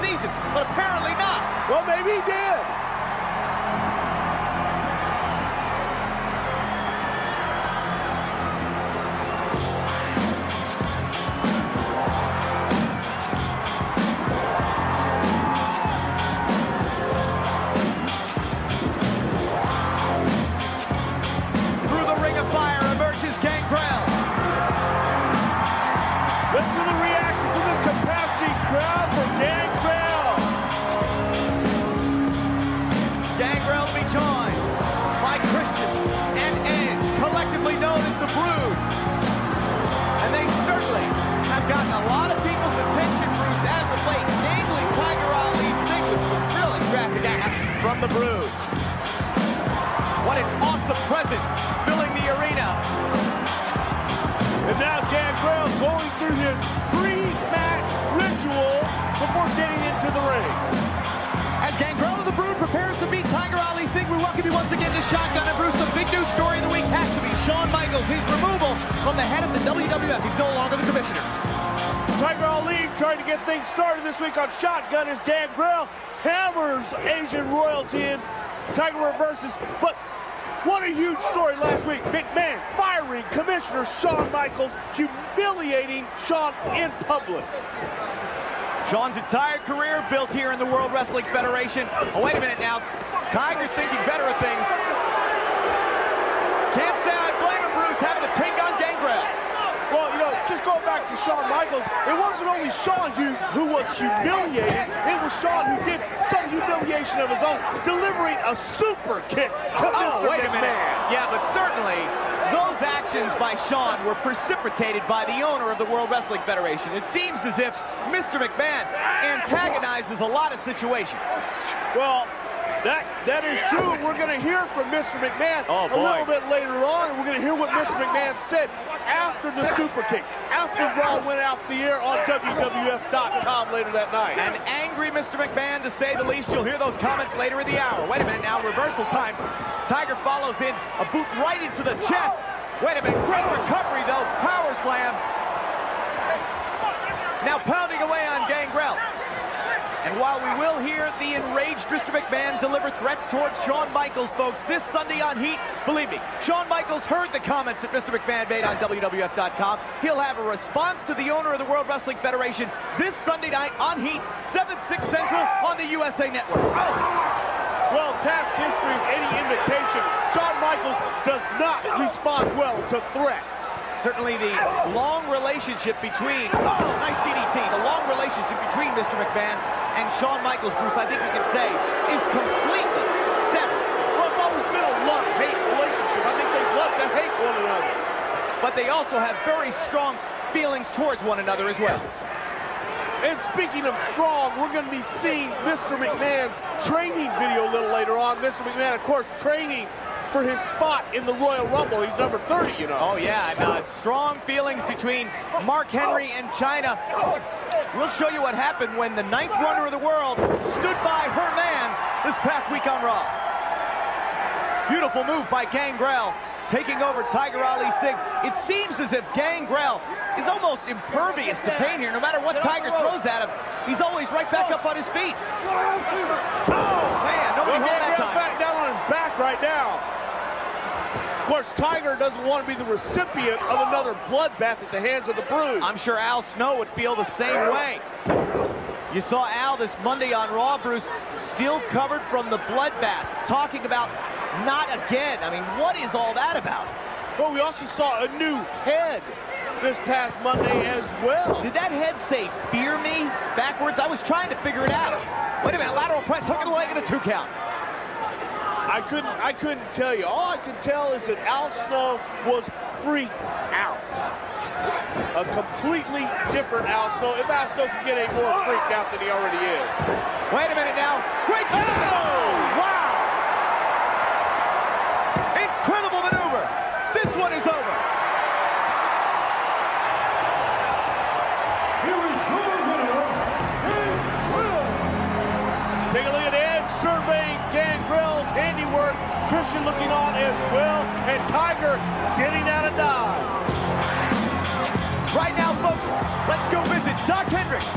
season, but apparently not. Well, maybe he did. Through the ring of fire emerges Gangrel. Listen to the reaction from this capacity crowd for Gangrel. Gangrel to be joined by Christian and Edge, collectively known as the Brood. And they certainly have gotten a lot of people's attention, Bruce, as of late, namely Tiger Ali's thing with some really drastic action from the Brood. What an awesome presence filling the arena. And now Gangrel going through his pre-match ritual before getting into the ring. As Gangrel of the Brood prepares to meet Tiger Ali Singh, we welcome you once again to Shotgun. And Bruce, the big news story of the week has to be Shawn Michaels. His removal from the head of the WWF. He's no longer the commissioner. Tiger Ali trying to get things started this week on Shotgun as Gangrel hammers Asian royalty in. Tiger reverses, but what a huge story last week. McMahon firing Commissioner Shawn Michaels, humiliating Shawn in public. Shawn's entire career built here in the World Wrestling Federation. Oh, wait a minute now. Tiger's thinking better of things. Can't say I blame him, Bruce, having to take on Gangrel. Well, you know, just going back to Shawn Michaels, it wasn't only Shawn who was humiliated, it was Shawn who did some humiliation of his own, delivering a super kick to Mr. Wait a minute. McMahon. Yeah, but certainly those actions by Shawn were precipitated by the owner of the World Wrestling Federation. It seems as if Mr. McMahon antagonizes a lot of situations. Well, that is true. We're going to hear from Mr. McMahon a little bit later on, and we're going to hear what Mr. McMahon said after the super kick, after Raw went out the air on WWF.com later that night. An angry Mr. McMahon, to say the least. You'll hear those comments later in the hour. Wait a minute now, reversal time. Tiger follows in, a boot right into the chest. Wait a minute, great recovery though, power slam. Now pounding away on Gangrel. And while we will hear the enraged Mr. McMahon deliver threats towards Shawn Michaels, folks, this Sunday on Heat, believe me, Shawn Michaels heard the comments that Mr. McMahon made on WWF.com. He'll have a response to the owner of the World Wrestling Federation this Sunday night on Heat, 7, 6 Central on the USA Network. Well, past history is any indication, Shawn Michaels does not respond well to threats. Certainly the long relationship between, nice DDT, the long relationship between Mr. McMahon and Shawn Michaels, Bruce, I think we can say, is completely severed. Well, it's always been a love-hate relationship. I think they love to hate one another. But they also have very strong feelings towards one another as well. And speaking of strong, we're going to be seeing Mr. McMahon's training video a little later on. Mr. McMahon, of course, training for his spot in the Royal Rumble. He's number 30, you know. Oh, yeah, and strong feelings between Mark Henry and China. We'll show you what happened when the 9th wonder of the world stood by her man this past week on Raw. Beautiful move by Gangrel, taking over Tiger Ali Singh. It seems as if Gangrel is almost impervious to pain here. No matter what Tiger throws at him, he's always right back up on his feet. Oh, man, nobody held that time. Back down on his back right now. Of course, Tiger doesn't want to be the recipient of another bloodbath at the hands of the Brood. I'm sure Al Snow would feel the same way. You saw Al this Monday on Raw, Bruce, still covered from the bloodbath, talking about not again. I mean, what is all that about? Well, we also saw a new head this past Monday as well. Did that head say, fear me, backwards? I was trying to figure it out. Wait a minute, lateral press, hook of the leg, and a 2 count. I couldn't tell you. All I could tell is that Al Snow was freaked out. A completely different Al Snow. If Al Snow can get any more freaked out than he already is. Wait a minute now. Great kick. Oh, wow. Incredible maneuver. This one is over. Here is your winner, Gangrel. Take a look at Edge surveying Gangrel's handiwork. Christian looking on as well, and Tiger getting out of Dodge. Right now, folks, let's go visit Doc Hendricks.